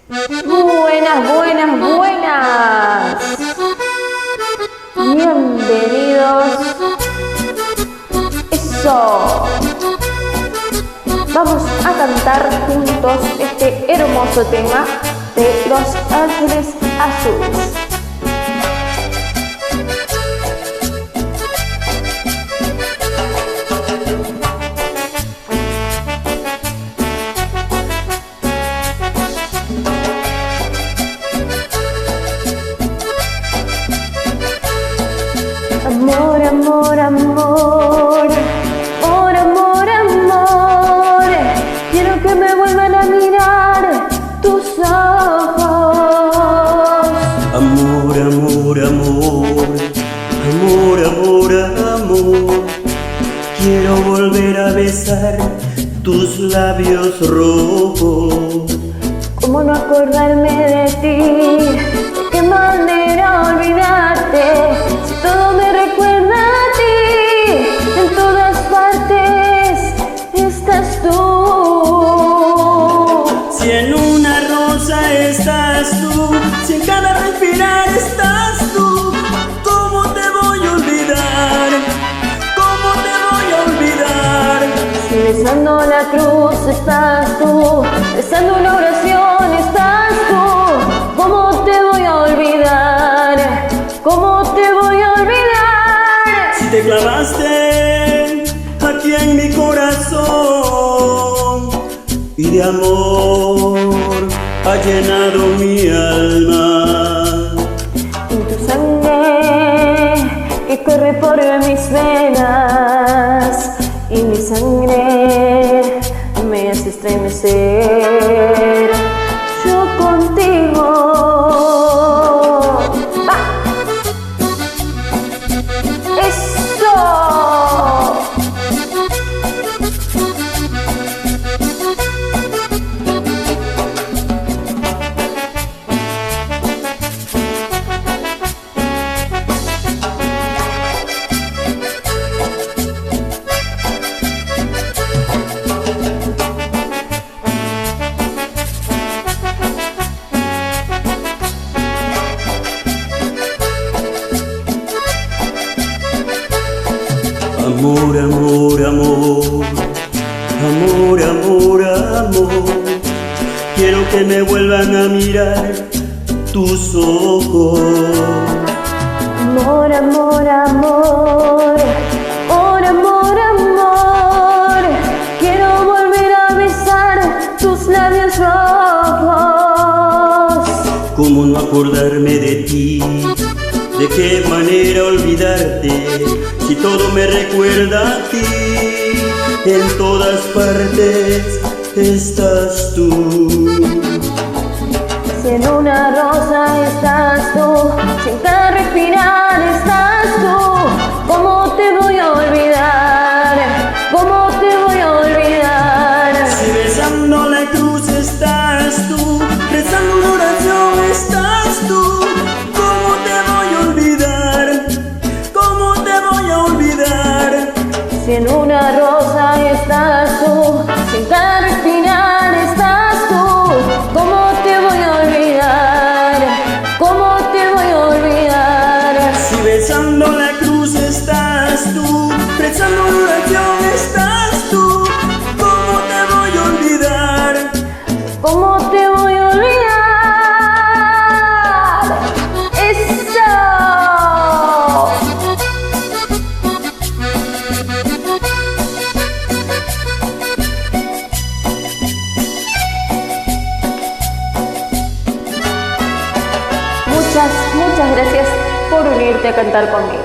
Buenas, buenas, buenas. Bienvenidos. Eso. Vamos a cantar juntos este hermoso tema de Los Ángeles Azules. Amor, amor, amor, amor, amor, amor, quiero que me vuelvan a mirar tus ojos. Amor, amor, amor, amor, amor, amor, quiero volver a besar tus labios rojos. ¿Cómo no acordarme de ti? ¿De qué manera olvidarte? Si todo me recuerda a ti, en todas partes estás tú. Si en una rosa estás tú, si en cada respirar estás tú, ¿cómo te voy a olvidar? ¿Cómo te voy a olvidar? Si besando la cruz estás tú, besando una oración estás tú, ¿cómo te voy a olvidar? ¿Cómo te voy a olvidar? Si te clavaste aquí en mi corazón y de amor ha llenado mi alma. En tu sangre que corre por mis venas y mi sangre me hace estremecer. Yo contigo. ¡Va! ¡Eso! Amor, amor, amor, amor, amor, amor, quiero que me vuelvan a mirar tus ojos. Amor, amor, amor, amor, amor, amor, quiero volver a besar tus labios rojos. ¿Cómo no acordarme de ti? ¿De qué manera olvidarte? Si todo me recuerda a ti, en todas partes estás tú. Si en una rosa estás tú, si en cada respirar estás tú, ¿cómo te voy a olvidar? ¿Cómo te voy a olvidar? Si besando la cruz estás tú, rezando una oración estás tú, ¿cómo te voy a olvidar? ¿Cómo te voy a olvidar? Si en una rosa estás tú, si en cada respirar estás tú, ¿cómo te voy a olvidar? ¿Cómo te voy a olvidar? Si besando la cruz estás tú, rezando una oración estás tú, ¿cómo te voy a olvidar? ¿Cómo te voy a olvidar? ¡Eso! Muchas, muchas gracias por unirte a cantar conmigo.